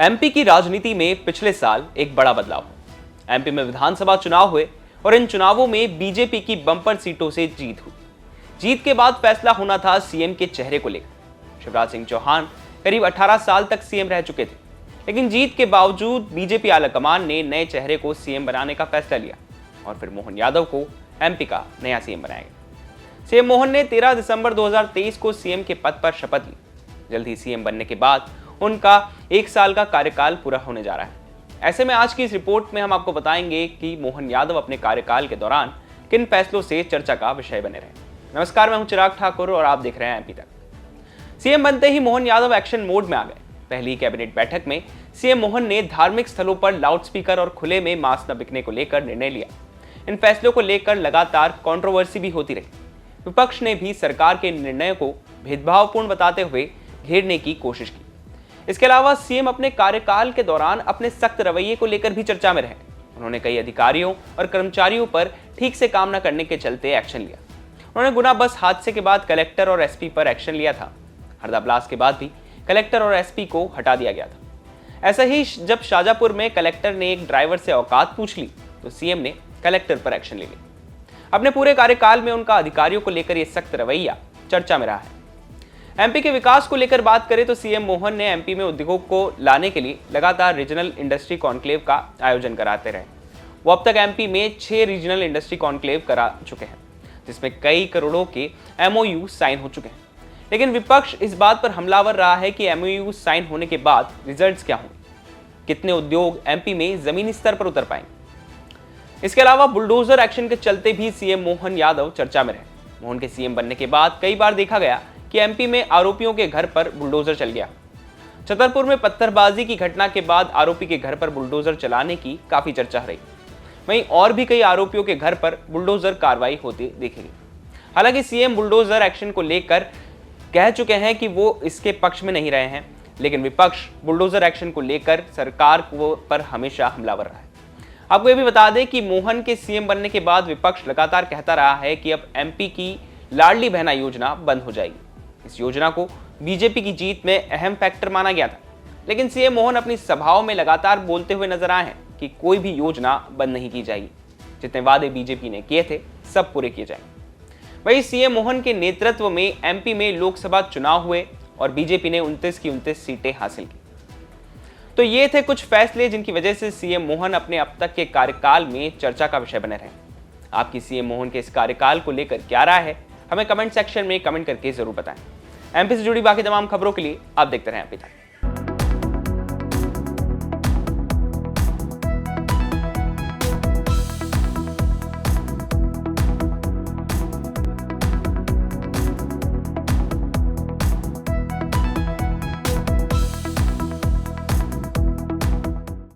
MP की राजनीति में पिछले साल एक बड़ा बदलाव हुआ। एमपी में विधानसभा चुनाव हुए और इन चुनावों में बीजेपी की बम्पर सीटों से जीत हुई। जीत के बाद फैसला होना था सीएम के चेहरे को लेकर। शिवराज सिंह चौहान करीब 18 साल तक सीएम रह चुके थे, लेकिन जीत के बावजूद बीजेपी आलाकमान ने नए चेहरे को सीएम बनाने का फैसला लिया और फिर मोहन यादव को एमपी का नया सीएम बनाया गया। सीएम मोहन ने 13 दिसंबर 2023 को सीएम के पद पर शपथ ली। जल्द ही सीएम बनने के बाद उनका 1 साल का कार्यकाल पूरा होने जा रहा है। ऐसे में आज की इस रिपोर्ट में हम आपको बताएंगे कि मोहन यादव अपने कार्यकाल के दौरान किन फैसलों से चर्चा का विषय बने रहे। नमस्कार, मैं हूं चिराग ठाकुर और आप देख रहे हैं एमपी तक। सीएम बनते ही मोहन यादव एक्शन मोड में आ गए। पहली कैबिनेट बैठक में सीएम मोहन ने धार्मिक स्थलों पर लाउडस्पीकर और खुले में मांस न बिकने को लेकर निर्णय लिया। इन फैसलों को लेकर लगातार कंट्रोवर्सी भी होती रही। विपक्ष ने भी सरकार के निर्णय को भेदभावपूर्ण बताते हुए घेरने की कोशिश की। इसके अलावा सीएम अपने कार्यकाल के दौरान अपने सख्त रवैये को लेकर भी चर्चा में रहे। उन्होंने कई अधिकारियों और कर्मचारियों पर ठीक से काम न करने के चलते एक्शन लिया। उन्होंने गुना बस हादसे के बाद कलेक्टर और एसपी पर एक्शन लिया था। हरदा ब्लास्ट के बाद भी कलेक्टर और एसपी को हटा दिया गया था। ऐसा ही जब शाजापुर में कलेक्टर ने एक ड्राइवर से औकात पूछ ली तो सीएम ने कलेक्टर पर एक्शन ले लिया। अपने पूरे कार्यकाल में उनका अधिकारियों को लेकर यह सख्त रवैया चर्चा में रहा है। एमपी के विकास को लेकर बात करें तो सीएम मोहन ने एमपी में उद्योगों को लाने के लिए लगातार रीजनल इंडस्ट्री कॉन्क्लेव का आयोजन कराते रहे। वो अब तक एमपी में 6 रीजनल इंडस्ट्री कॉन्क्लेव करा चुके हैं, जिसमें कई करोड़ों के एमओयू साइन हो चुके हैं। लेकिन विपक्ष इस बात पर हमलावर रहा है कि एमओयू साइन होने के बाद रिजल्ट्स क्या होंगे, कितने उद्योग एमपी में जमीनी स्तर पर उतर पाएंगे। इसके अलावा बुलडोजर एक्शन के चलते भी सीएम मोहन यादव चर्चा में रहे। मोहन के सीएम बनने के बाद कई बार देखा गया कि एमपी में आरोपियों के घर पर बुलडोजर चल गया। छतरपुर में पत्थरबाजी की घटना के बाद आरोपी के घर पर बुलडोजर चलाने की काफी चर्चा रही। वहीं और भी कई आरोपियों के घर पर बुलडोजर कार्रवाई होती दिखेगी। हालांकि सीएम बुलडोजर एक्शन को लेकर कह चुके हैं कि वो इसके पक्ष में नहीं रहे हैं, लेकिन विपक्ष बुलडोजर एक्शन को लेकर सरकार पर हमेशा हमलावर रहा है। आपको ये भी बता दें कि मोहन के सीएम बनने के बाद विपक्ष लगातार कहता रहा है कि अब एमपी की लाडली बहना योजना बंद हो जाएगी। इस योजना को बीजेपी की जीत में अहम फैक्टर माना गया था, लेकिन सीएम मोहन अपनी सभाओं में लगातार बोलते हुए नजर आए हैं कि कोई भी योजना बंद नहीं की जाएगी। जितने वादे बीजेपी ने किए थे सब पूरे किए जाएंगे। वहीं सीएम मोहन के नेतृत्व में एमपी में लोकसभा चुनाव हुए और बीजेपी ने 29 की 29 सीटें हासिल की। तो ये थे कुछ फैसले जिनकी वजह से सीएम मोहन अपने अब तक के कार्यकाल में चर्चा का विषय बने रहे। आपकी सीएम मोहन के इस कार्यकाल को लेकर क्या राय है, हमें कमेंट सेक्शन में कमेंट करके जरूर बताएं। एमपी से जुड़ी बाकी तमाम खबरों के लिए आप देखते रहें एमपी तक।